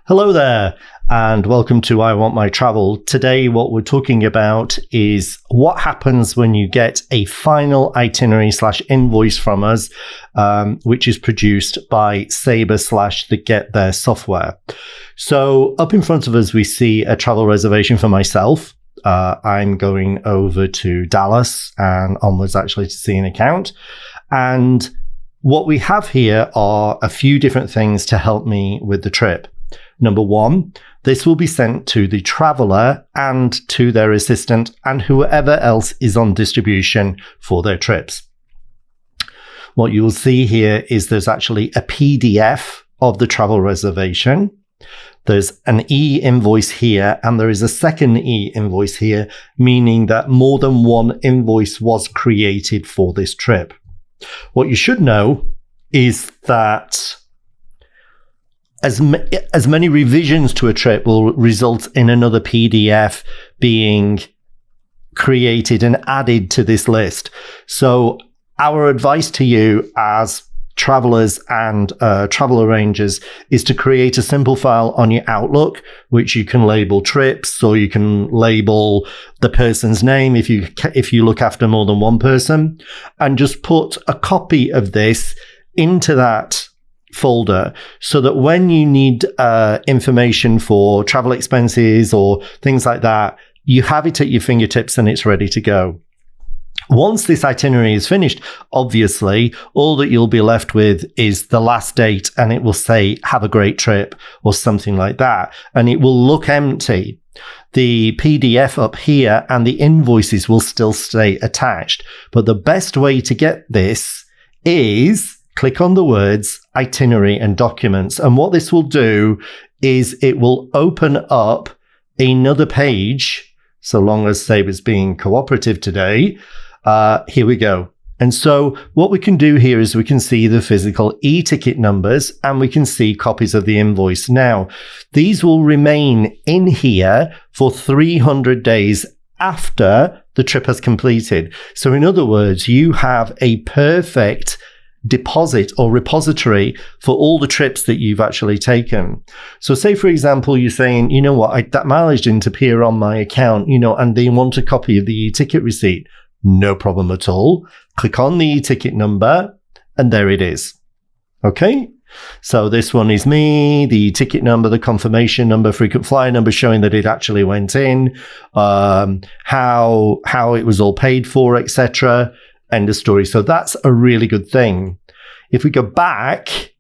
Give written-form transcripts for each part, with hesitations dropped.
Hello there, and welcome to I Want My Travel. Today, what we're talking about is what happens when you get a final itinerary / invoice from us, which is produced by Sabre / the Get There software. So up in front of us, we see a travel reservation for myself. I'm going over to Dallas and onwards actually to see an account. And what we have here are a few different things to help me with the trip. Number one, this will be sent to the traveler and to their assistant and whoever else is on distribution for their trips. What you will see here is there's actually a PDF of the travel reservation. There's an e-invoice here, and there is a second e-invoice here, meaning that more than one invoice was created for this trip. What you should know is that as many revisions to a trip will result in another PDF being created and added to this list. So our advice to you as travelers and travel arrangers is to create a simple file on your Outlook, which you can label trips, or you can label the person's name if you look after more than one person, and just put a copy of this into that folder so that when you need information for travel expenses or things like that, you have it at your fingertips and it's ready to go. Once this itinerary is finished, obviously, all that you'll be left with is the last date, and it will say, have a great trip, or something like that. And it will look empty. The PDF up here and the invoices will still stay attached. But the best way to get this is click on the words itinerary and documents. And what this will do is it will open up another page, so long as Sabre's being cooperative today. Here we go. And so what we can do here is we can see the physical e-ticket numbers and we can see copies of the invoice. Now, these will remain in here for 300 days after the trip has completed. So in other words, you have a perfect deposit or repository for all the trips that you've actually taken. So say, for example, you're saying, you know what, that mileage didn't appear on my account, and they want a copy of the e-ticket receipt. No problem at all. Click on the e-ticket number and there it is. Okay. So this one is me, the ticket number, the confirmation number, frequent flyer number showing that it actually went in, how it was all paid for, etc. End of story. So that's a really good thing. If we go back,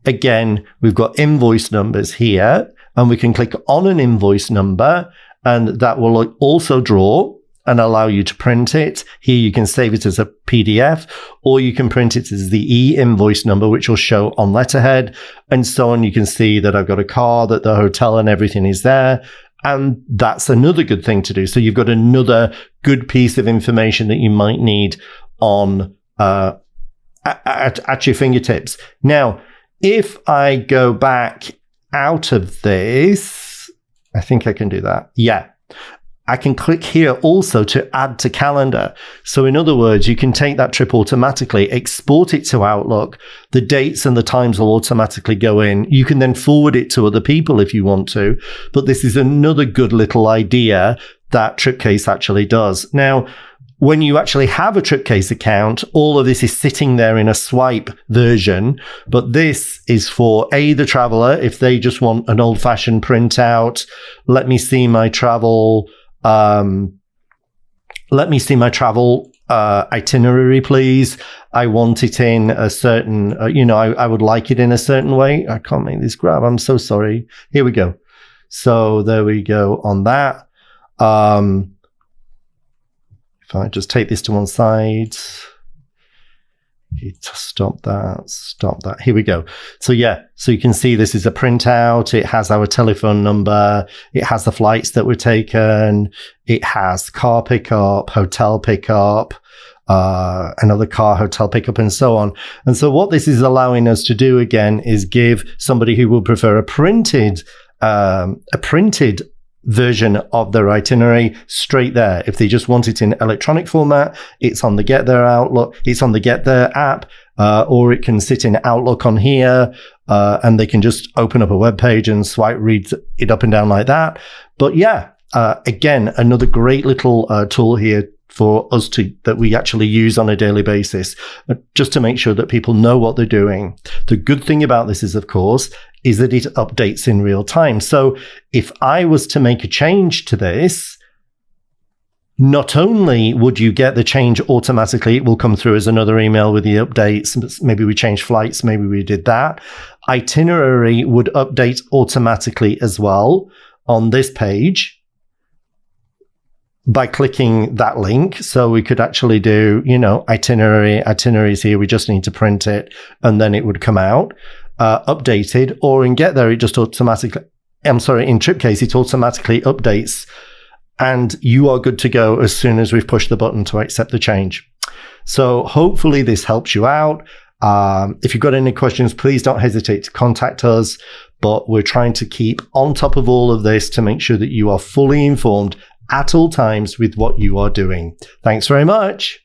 again, we've got invoice numbers here, and we can click on an invoice number, and that will also draw and allow you to print it. Here you can save it as a PDF, or you can print it as the e-invoice number, which will show on letterhead, and so on. You can see that I've got a car, that the hotel and everything is there. And that's another good thing to do. So you've got another good piece of information that you might need on at your fingertips. Now, if I go back out of this, I think I can do that. Yeah. I can click here also to add to calendar. So in other words, you can take that trip automatically, export it to Outlook. The dates and the times will automatically go in. You can then forward it to other people if you want to. But this is another good little idea that Tripcase actually does. Now, when you actually have a Tripcase account, all of this is sitting there in a swipe version. But this is for the traveler, if they just want an old-fashioned printout. Let me see my travel itinerary, please. I want it in a certain, I would like it in a certain way. I can't make this grab. I'm so sorry. Here we go. So there we go on that. If I just take this to one side, stop that. Here we go. So yeah, so you can see this is a printout. It has our telephone number. It has the flights that were taken. It has car pickup, hotel pickup, another car, hotel pickup, and so on. And so what this is allowing us to do again is give somebody who would prefer a printed version of their itinerary straight there. If they just want it in electronic format, it's on the Get There Outlook, it's on the Get There app, or it can sit in Outlook on here. and they can just open up a web page and read it up and down like that. But yeah, again, another great little tool here for us that we actually use on a daily basis, just to make sure that people know what they're doing. The good thing about this is, of course, is that it updates in real time. So if I was to make a change to this, not only would you get the change automatically, it will come through as another email with the updates. Maybe we changed flights, maybe we did that. Itinerary would update automatically as well on this page by clicking that link. So we could actually do, itineraries here. We just need to print it and then it would come out updated. Or in Get There, it just automatically, in Tripcase, it automatically updates and you are good to go as soon as we've pushed the button to accept the change. So hopefully this helps you out. If you've got any questions, please don't hesitate to contact us. But we're trying to keep on top of all of this to make sure that you are fully informed at all times with what you are doing. Thanks very much.